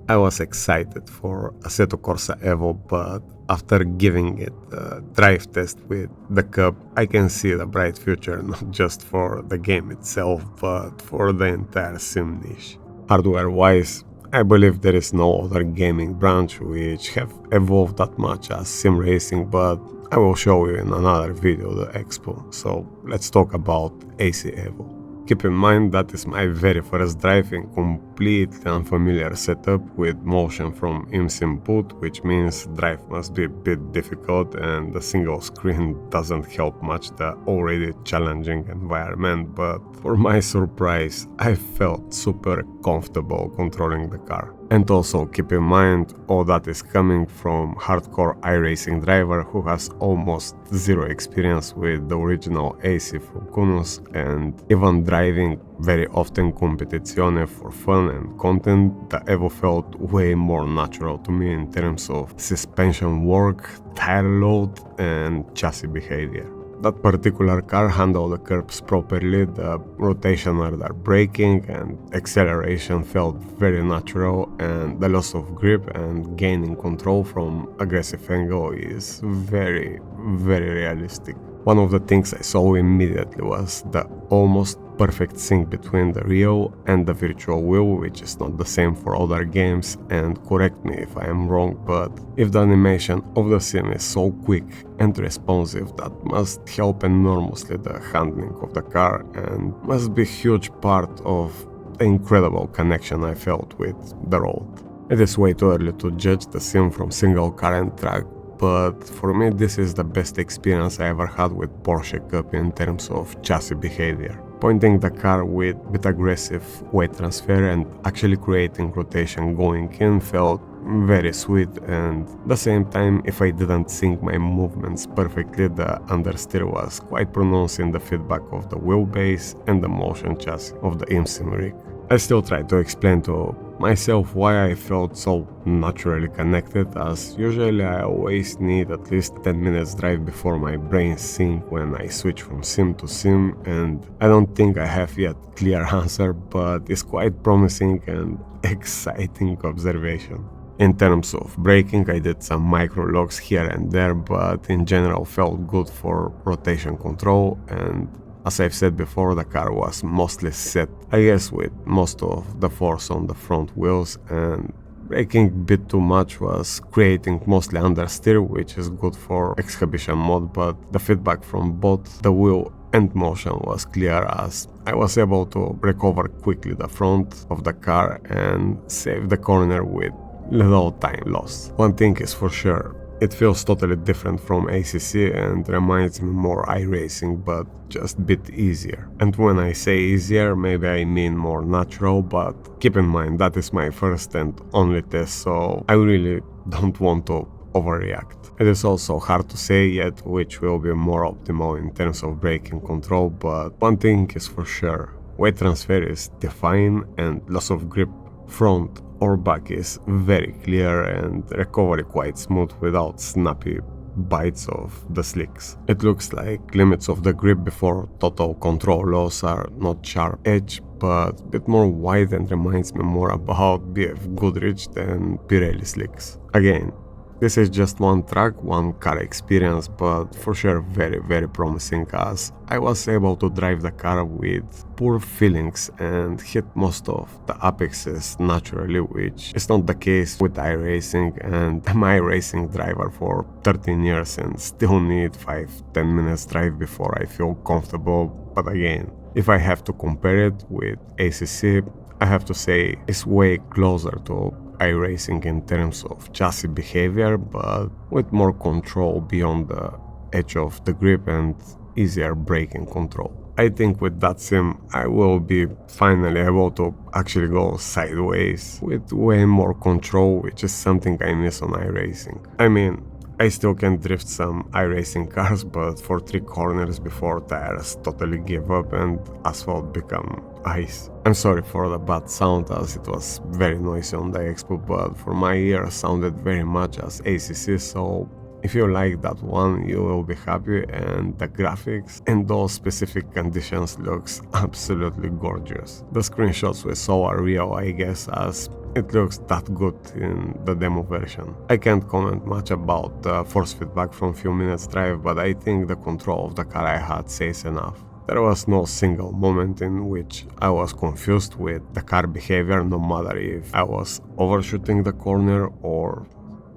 I was excited for Assetto Corsa EVO, but after giving it a drive test with the Cup, I can see the bright future not just for the game itself, but for the entire sim niche. Hardware-wise, I believe there is no other gaming branch which have evolved that much as sim racing, but I will show you in another video the expo, so let's talk about AC Evo. Keep in mind that is my very first drive in completely unfamiliar setup with motion from IMSS input, which means drive must be a bit difficult and the single screen doesn't help much the already challenging environment, but for my surprise I felt super comfortable controlling the car. And also keep in mind all that is coming from hardcore iRacing driver who has almost zero experience with the original AC from Kunus, and even driving very often competizione for fun and content, the Evo felt way more natural to me in terms of suspension work, tire load and chassis behavior. That particular car handled the curbs properly, the rotation order braking and acceleration felt very natural, and the loss of grip and gaining control from aggressive angle is very realistic. One of the things I saw immediately was the almost perfect sync between the real and the virtual wheel, which is not the same for other games, and correct me if I am wrong, but if the animation of the sim is so quick and responsive, that must help enormously the handling of the car and must be a huge part of the incredible connection I felt with the road. It is way too early to judge the sim from single car and track, but for me this is the best experience I ever had with Porsche Cup in terms of chassis behavior. Pointing the car with a bit aggressive weight transfer and actually creating rotation going in felt very sweet, and at the same time, if I didn't sync my movements perfectly, the understeer was quite pronounced in the feedback of the wheelbase and the motion chassis of the IMSIM rig. I still try to explain to myself why I felt so naturally connected, as usually I always need at least 10 minutes drive before my brain sync when I switch from sim to sim, and I don't think I have yet clear answer, but it's quite promising and exciting observation. In terms of braking, I did some micro locks here and there, but in general felt good for rotation control, and as I've said before, the car was mostly set, I guess, with most of the force on the front wheels, and braking a bit too much was creating mostly understeer, which is good for exhibition mode, but the feedback from both the wheel and motion was clear, as I was able to recover quickly the front of the car and save the corner with little time lost. One thing is for sure, it feels totally different from ACC and reminds me more iRacing, but just a bit easier. And when I say easier, maybe I mean more natural, but keep in mind that is my first and only test, so I really don't want to overreact. It is also hard to say yet which will be more optimal in terms of braking control, but one thing is for sure, weight transfer is defined and loss of grip front or back is very clear and recovery quite smooth without snappy bites of the slicks. It looks like limits of the grip before total control loss are not sharp edge, but a bit more wide and reminds me more about BF Goodrich than Pirelli slicks. Again, this is just one track, one car experience, but for sure very promising, as I was able to drive the car with poor feelings and hit most of the apexes naturally, which is not the case with iRacing, and I'm iRacing driver for 13 years and still need 5-10 minutes drive before I feel comfortable. But again, if I have to compare it with ACC, I have to say it's way closer to iRacing in terms of chassis behavior, but with more control beyond the edge of the grip and easier braking control. I think with that sim I will be finally able to actually go sideways with way more control, which is something I miss on iRacing. I mean, I still can drift some iRacing cars, but for 3 corners before tires totally give up and asphalt become ice. I'm sorry for the bad sound, as it was very noisy on the expo, but for my ear sounded very much as ACC, so If you like that one, you will be happy, and the graphics in those specific conditions looks absolutely gorgeous. The screenshots we saw are real, I guess, as it looks that good in the demo version. I can't comment much about the force feedback from few minutes drive, but I think the control of the car I had says enough. There was no single moment in which I was confused with the car behavior, no matter if I was overshooting the corner or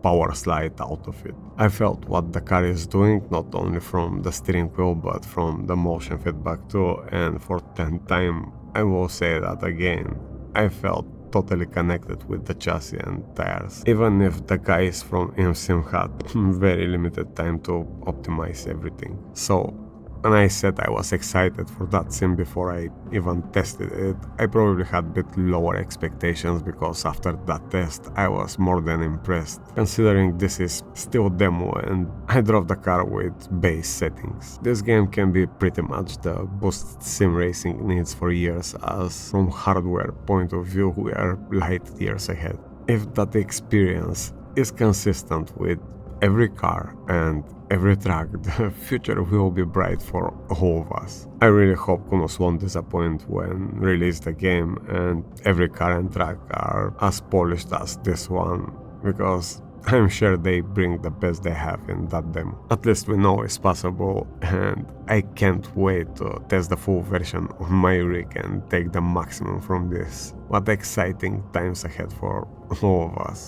power slide out of it. I felt what the car is doing, not only from the steering wheel but from the motion feedback too, and for 10th time I will say that again. I felt totally connected with the chassis and tires, even if the guys from InSim had very limited time to optimize everything. So when I said I was excited for that sim before I even tested it, I probably had a bit lower expectations, because after that test I was more than impressed, considering this is still demo and I drove the car with base settings. This game can be pretty much the boost sim racing needs for years, as from hardware point of view we are light years ahead. If that experience is consistent with every car and every track, the future will be bright for all of us. I really hope Kunos won't disappoint when release the game and every car and track are as polished as this one, because I'm sure they bring the best they have in that demo. At least we know it's possible, and I can't wait to test the full version on my rig and take the maximum from this. What exciting times ahead for all of us.